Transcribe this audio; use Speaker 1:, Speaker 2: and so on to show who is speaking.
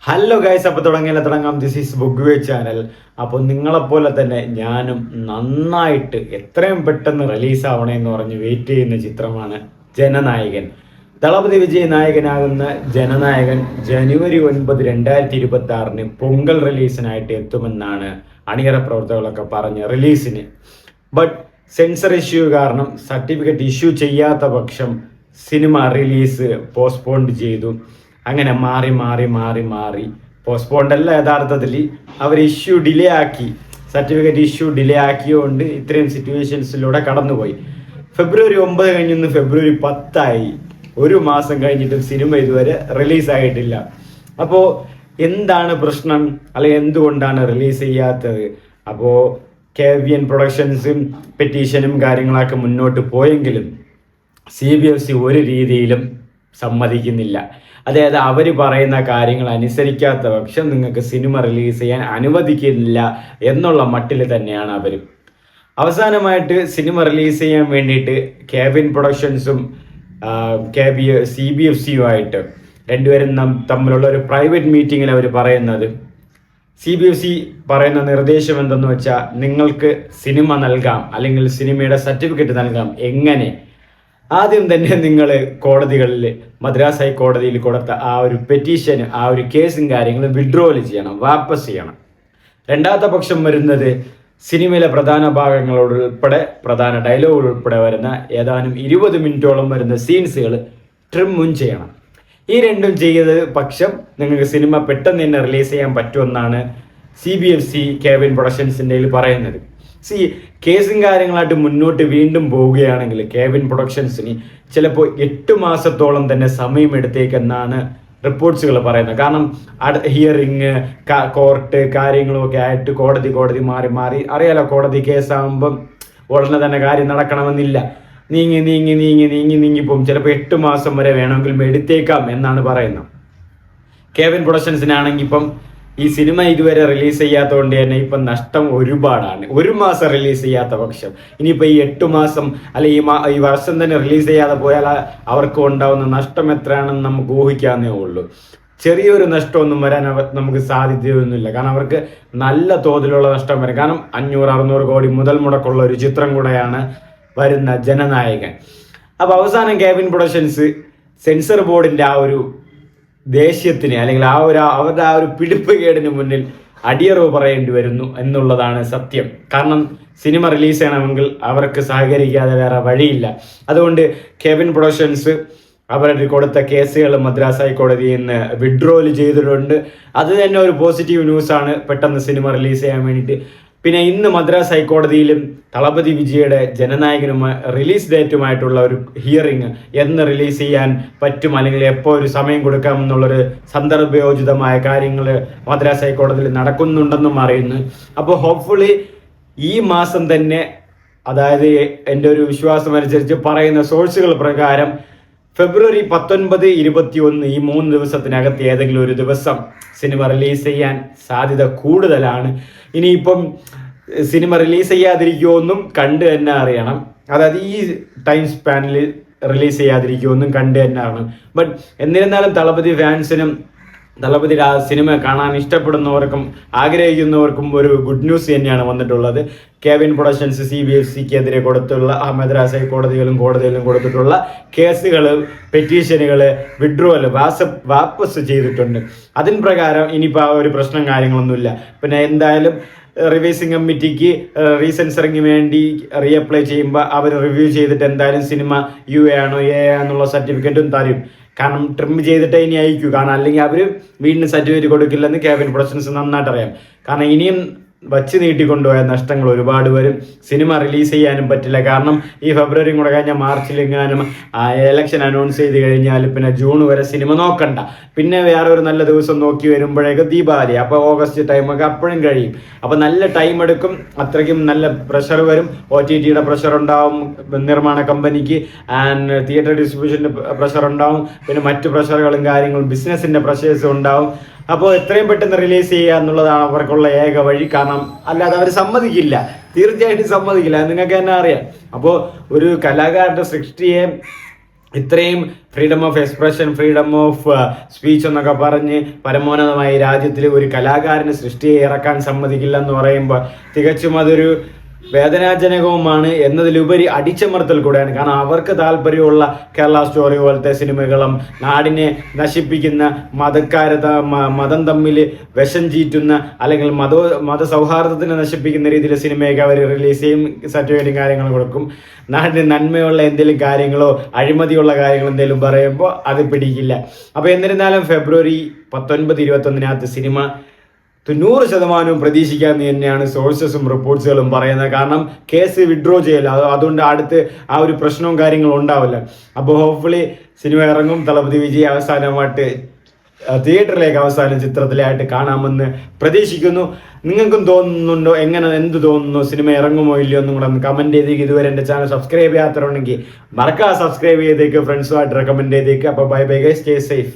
Speaker 1: Hello guys, അപ്പോൾ തുടങ്ങാം. This is ബുഗ്വേ ചാനൽ. അപ്പോൾ നിങ്ങളെപ്പോലെ തന്നെ ഞാനും നന്നായിട്ട് എത്രയും പെട്ടെന്ന് റിലീസ് ആവണേ എന്ന് പറഞ്ഞ് വെയിറ്റ് ചെയ്യുന്ന ചിത്രമാണ് ജനനായകൻ. ദളപതി വിജയ് നായകനാകുന്ന ജനനായകൻ ജനുവരി 9, 2026 പൊങ്കൽ റിലീസിനായിട്ട് എത്തുമെന്നാണ് അണിയറ പ്രവർത്തകരൊക്കെ പറഞ്ഞ റിലീസിന്. ബട്ട് സെൻസർ ഇഷ്യൂ കാരണം സർട്ടിഫിക്കറ്റ് ഇഷ്യൂ ചെയ്യാത്ത പക്ഷം സിനിമ റിലീസ് പോസ്റ്റ്പോണ്ട് ചെയ്തു. അങ്ങനെ മാറി പോസ്റ്റ്പോണ്ട് അല്ല, യഥാർത്ഥത്തിൽ അവർ ഇഷ്യൂ ഡിലേ ആക്കി, സർട്ടിഫിക്കറ്റ് ഇഷ്യൂ ഡിലേ ആക്കിയതുകൊണ്ട് ഇത്രയും സിറ്റുവേഷൻസിലൂടെ കടന്നുപോയി. ഫെബ്രുവരി 9 കഴിഞ്ഞ് ഫെബ്രുവരി 10 ഒരു മാസം കഴിഞ്ഞിട്ടും സിനിമ ഇതുവരെ റിലീസായിട്ടില്ല. അപ്പോൾ എന്താണ് പ്രശ്നം, അല്ലെങ്കിൽ എന്തുകൊണ്ടാണ് റിലീസ് ചെയ്യാത്തത്? അപ്പോൾ KVN പ്രൊഡക്ഷൻസും പെറ്റീഷനും കാര്യങ്ങളൊക്കെ മുന്നോട്ട് പോയെങ്കിലും CBFC ഒരു രീതിയിലും സമ്മതിക്കുന്നില്ല. അതായത് അവർ പറയുന്ന കാര്യങ്ങൾ അനുസരിക്കാത്ത പക്ഷം നിങ്ങൾക്ക് സിനിമ റിലീസ് ചെയ്യാൻ അനുവദിക്കില്ല എന്നുള്ള മട്ടിൽ തന്നെയാണ് അവർ. അവസാനമായിട്ട് സിനിമ റിലീസ് ചെയ്യാൻ വേണ്ടിയിട്ട് KVN പ്രൊഡക്ഷൻസും CBFCയുമായിട്ട് രണ്ടുപേരും തമ്മിലുള്ള ഒരു പ്രൈവറ്റ് മീറ്റിങ്ങിൽ അവർ പറയുന്നത്, CBFC പറയുന്ന നിർദ്ദേശം എന്തെന്ന് വെച്ചാൽ, നിങ്ങൾക്ക് സിനിമ നൽകാം അല്ലെങ്കിൽ സിനിമയുടെ സർട്ടിഫിക്കറ്റ് നൽകാം. എങ്ങനെ? ആദ്യം തന്നെ നിങ്ങൾ കോടതികളിൽ, മദ്രാസ് ഹൈക്കോടതിയിൽ കൊടുത്ത ആ ഒരു പെറ്റീഷൻ, ആ ഒരു കേസും കാര്യങ്ങളും വിഡ്രോവൽ ചെയ്യണം, വാപ്പസ് ചെയ്യണം. രണ്ടാമത്തെ പക്ഷം വരുന്നത് സിനിമയിലെ പ്രധാന ഭാഗങ്ങളുൾപ്പെടെ, പ്രധാന ഡയലോഗുകൾ ഉൾപ്പെടെ വരുന്ന ഏതാനും 20 മിനിറ്റോളം വരുന്ന സീൻസുകൾ ട്രിമ്മും ചെയ്യണം. ഈ രണ്ടും ചെയ്ത പക്ഷം നിങ്ങൾക്ക് സിനിമ പെട്ടെന്ന് തന്നെ റിലീസ് ചെയ്യാൻ പറ്റുമെന്നാണ് CBFC KVN പ്രൊഡക്ഷൻസിൻ്റെ പറയുന്നത്. കേസും കാര്യങ്ങളായിട്ട് മുന്നോട്ട് വീണ്ടും പോവുകയാണെങ്കിൽ KVN പ്രൊഡക്ഷൻസിന് ചിലപ്പോൾ 8 മാസത്തോളം തന്നെ സമയമെടുത്തേക്കെന്നാണ് റിപ്പോർട്ട്സുകൾ പറയുന്നത്. കാരണം ഹിയറിങ്, കോർട്ട് കാര്യങ്ങളുമൊക്കെ ആയിട്ട് കോടതി മാറി അറിയാലോ, കോടതി കേസാകുമ്പം ഉടനെ തന്നെ കാര്യം നടക്കണമെന്നില്ല. നീങ്ങിപ്പോവും. ചിലപ്പോൾ 8 മാസം വരെ വേണമെങ്കിലും എടുത്തേക്കാം എന്നാണ് പറയുന്നത്. KVN പ്രൊഡക്ഷൻസിനാണെങ്കിൽ ഇപ്പം ഈ സിനിമ ഇതുവരെ റിലീസ് ചെയ്യാത്തതുകൊണ്ട് തന്നെ ഇപ്പം നഷ്ടം ഒരുപാടാണ്. ഒരു മാസം റിലീസ് ചെയ്യാത്ത പക്ഷം ഇനിയിപ്പോൾ ഈ 8 മാസം അല്ലെ ഈ വർഷം തന്നെ റിലീസ് ചെയ്യാതെ പോയാൽ അവർക്ക് ഉണ്ടാവുന്ന നഷ്ടം എത്രയാണെന്ന് നമുക്ക് ഊഹിക്കാവുന്നേ ഉള്ളൂ. ചെറിയൊരു നഷ്ടമൊന്നും വരാൻ നമുക്ക് സാധ്യതയൊന്നുമില്ല. കാരണം അവർക്ക് നല്ല തോതിലുള്ള നഷ്ടം വരും. കാരണം 500-600 കോടി മുതൽ മുടക്കുള്ള ഒരു ചിത്രം കൂടെയാണ് വരുന്ന ജനനായകൻ. അപ്പോൾ അവസാനം KVN പ്രൊഡക്ഷൻസ് സെൻസർ ബോർഡിൻ്റെ ആ ഒരു ദേഷ്യത്തിന്, അല്ലെങ്കിൽ അവരുടെ ആ ഒരു പിടിപ്പ് കേടിന് മുന്നിൽ അടിയറവ് പറയേണ്ടി വരുന്നു എന്നുള്ളതാണ് സത്യം. കാരണം സിനിമ റിലീസ് ചെയ്യണമെങ്കിൽ അവർക്ക് സഹകരിക്കാതെ വേറെ വഴിയില്ല. അതുകൊണ്ട് KVN പ്രൊഡക്ഷൻസ് അവരുടെ കൊടുത്ത കേസുകൾ മദ്രാസ് ഹൈക്കോടതിയിൽ നിന്ന് വിഡ്രോവൽ ചെയ്തിട്ടുണ്ട്. അത് തന്നെ ഒരു പോസിറ്റീവ് ന്യൂസാണ് പെട്ടെന്ന് സിനിമ റിലീസ് ചെയ്യാൻ വേണ്ടിയിട്ട്. പിന്നെ ഇന്ന് മദ്രാസ് ഹൈക്കോടതിയിലും ദളപതി വിജയുടെ ജനനായകനുമായി റിലീസ് ഡേറ്റുമായിട്ടുള്ള ഒരു ഹിയറിങ് എന്ന് റിലീസ് ചെയ്യാൻ പറ്റും, അല്ലെങ്കിൽ എപ്പോൾ ഒരു സമയം കൊടുക്കാം എന്നുള്ളൊരു സന്ദർഭയോജിതമായ കാര്യങ്ങൾ മദ്രാസ് ഹൈക്കോടതിയിൽ നടക്കുന്നുണ്ടെന്നും അറിയുന്നു. അപ്പോൾ ഹോപ്പ്ഫുള്ളി ഈ മാസം തന്നെ, അതായത് എൻ്റെ ഒരു വിശ്വാസം അനുസരിച്ച് പറയുന്ന സോഴ്സുകൾ പ്രകാരം ഫെബ്രുവരി 19, 21 ഈ 3 ദിവസത്തിനകത്ത് ഏതെങ്കിലും ഒരു ദിവസം സിനിമ റിലീസ് ചെയ്യാൻ സാധ്യത കൂടുതലാണ്. ഇനിയിപ്പം സിനിമ റിലീസ് ചെയ്യാതിരിക്കുമെന്നും കണ്ടു തന്നെ അറിയണം. അതായത് ഈ ടൈം സ്പാനിൽ റിലീസ് ചെയ്യാതിരിക്കുമെന്നും കണ്ടു തന്നെ അറിയണം. ബട്ട് എന്നിരുന്നാലും ദളപതി ഫാൻസിനും ദളപതി സിനിമ കാണാൻ ഇഷ്ടപ്പെടുന്നവർക്കും ആഗ്രഹിക്കുന്നവർക്കും ഒരു ഗുഡ് ന്യൂസ് തന്നെയാണ് വന്നിട്ടുള്ളത്. KVN പ്രൊഡക്ഷൻസ് CBFCക്കെതിരെ കൊടുത്തുള്ള മദ്രാസ് ഹൈക്കോടതിയിലും കോടതിയിലും കൊടുത്തിട്ടുള്ള കേസുകൾ, പെറ്റീഷനുകൾ വിഡ്രോവൽ, വാപ്പസ് ചെയ്തിട്ടുണ്ട്. അതിന് പ്രകാരം ഇനിയിപ്പോൾ ആ ഒരു പ്രശ്നം കാര്യങ്ങളൊന്നുമില്ല. പിന്നെ എന്തായാലും റിവൈസിങ് കമ്മിറ്റിക്ക് റീസെൻസറിങ് വേണ്ടി റീഅപ്ലൈ ചെയ്യുമ്പോൾ അവർ റിവ്യൂ ചെയ്തിട്ട് എന്തായാലും സിനിമ UA ആണോ AA ആണെന്നുള്ള സർട്ടിഫിക്കറ്റും തരും. കാരണം ട്രിം ചെയ്തിട്ടേ ഇനി അയക്കൂ. കാരണം അല്ലെങ്കിൽ അവർ വീണ്ടും സർട്ടിഫിക്കറ്റ് കൊടുക്കില്ലെന്ന് KVN പ്രൊഡക്ഷൻസ് നന്നായിട്ട് അറിയാം. കാരണം ഇനിയും വച്ച് നീട്ടിക്കൊണ്ടുപോയ നഷ്ടങ്ങൾ ഒരുപാട് വരും. സിനിമ റിലീസ് ചെയ്യാനും പറ്റില്ല. കാരണം ഈ ഫെബ്രുവരി കൂടെ കഴിഞ്ഞാൽ മാർച്ചിലെങ്ങാനും എലക്ഷൻ അനൗൺസ് ചെയ്ത് കഴിഞ്ഞാൽ പിന്നെ ജൂൺ വരെ സിനിമ നോക്കണ്ട. പിന്നെ വേറെ ഒരു നല്ല ദിവസം നോക്കി വരുമ്പോഴേക്ക് ദീപാവലി, അപ്പോൾ ഓഗസ്റ്റ് ടൈമൊക്കെ അപ്പോഴും കഴിയും. അപ്പോൾ നല്ല ടൈം എടുക്കും. അത്രയ്ക്കും നല്ല പ്രഷർ വരും. OTTയുടെ പ്രഷർ ഉണ്ടാവും, നിർമ്മാണ കമ്പനിക്ക് ആൻഡ് തിയേറ്റർ ഡിസ്ട്രിബ്യൂഷൻ്റെ പ്രഷർ ഉണ്ടാവും. പിന്നെ മറ്റു പ്രഷറുകളും കാര്യങ്ങളും, ബിസിനസ്സിൻ്റെ പ്രഷേഴ്സും ഉണ്ടാവും. അപ്പോൾ എത്രയും പെട്ടെന്ന് റിലീസ് ചെയ്യുക എന്നുള്ളതാണ് അവർക്കുള്ള ഏക വഴി. കാരണം അല്ലാതെ അവർ സമ്മതിക്കില്ല, തീർച്ചയായിട്ടും സമ്മതിക്കില്ല, നിങ്ങൾക്ക് തന്നെ അറിയാം. അപ്പോൾ ഒരു കലാകാരൻ്റെ സൃഷ്ടിയെ ഇത്രയും freedom of expression, freedom of speech എന്നൊക്കെ പറഞ്ഞ് പരമോന്നതമായി രാജ്യത്തിൽ ഒരു കലാകാരന് സൃഷ്ടിയെ ഇറക്കാൻ സമ്മതിക്കില്ല എന്ന് പറയുമ്പോൾ തികച്ചും അതൊരു വേദനാജനകവുമാണ് എന്നതിലുപരി അടിച്ചമർത്തൽ കൂടെയാണ്. കാരണം അവർക്ക് താല്പര്യമുള്ള കേരള സ്റ്റോറി പോലത്തെ സിനിമകളും നാടിനെ നശിപ്പിക്കുന്ന മതം തമ്മിൽ വിഷം ചീറ്റുന്ന അല്ലെങ്കിൽ മതസൗഹാർദ്ദത്തിനെ നശിപ്പിക്കുന്ന രീതിയിൽ സിനിമയൊക്കെ അവർ റിലീസ് ചെയ്യും, സർട്ടിഫിക്കറ്റും കാര്യങ്ങളും കൊടുക്കും. നാടിന് നന്മയുള്ള എന്തെങ്കിലും കാര്യങ്ങളോ അഴിമതിയുള്ള കാര്യങ്ങളോ എന്തെങ്കിലും പറയുമ്പോൾ അത് പിടിക്കില്ല. അപ്പോൾ എന്നിരുന്നാലും ഫെബ്രുവരി 19-21 സിനിമ 90% പ്രതീക്ഷിക്കാമെന്ന് തന്നെയാണ് സോഴ്സസും റിപ്പോർട്ട്സുകളും പറയുന്നത്. കാരണം കേസ് വിഡ്രോ ചെയ്യല, അതുകൊണ്ട് അടുത്ത് ആ ഒരു പ്രശ്നവും കാര്യങ്ങളും ഉണ്ടാവില്ല. അപ്പോൾ ഹോപ്പ്ഫുള്ളി സിനിമ ഇറങ്ങും. തളപതി വിജയ് അവസാനമായിട്ട് തിയേറ്ററിലേക്ക് അവസാനം ചിത്രത്തിലായിട്ട് കാണാമെന്ന് പ്രതീക്ഷിക്കുന്നു. നിങ്ങൾക്കും തോന്നുന്നുണ്ടോ? എന്ത് തോന്നുന്നു? സിനിമ ഇറങ്ങുമോ ഇല്ലയോ എന്നും കൂടെ ഒന്ന് കമൻറ്റ് ചെയ്തേക്ക്. ഇതുവരെ എൻ്റെ ചാനൽ സബ്സ്ക്രൈബ് ചെയ്യാത്തവരുണ്ടെങ്കിൽ മറക്കാതെ സബ്സ്ക്രൈബ് ചെയ്തേക്ക്, ഫ്രണ്ട്സുമായിട്ട് റെക്കമെൻഡ് ചെയ്തേക്ക്. അപ്പോൾ bye bye guys, stay safe.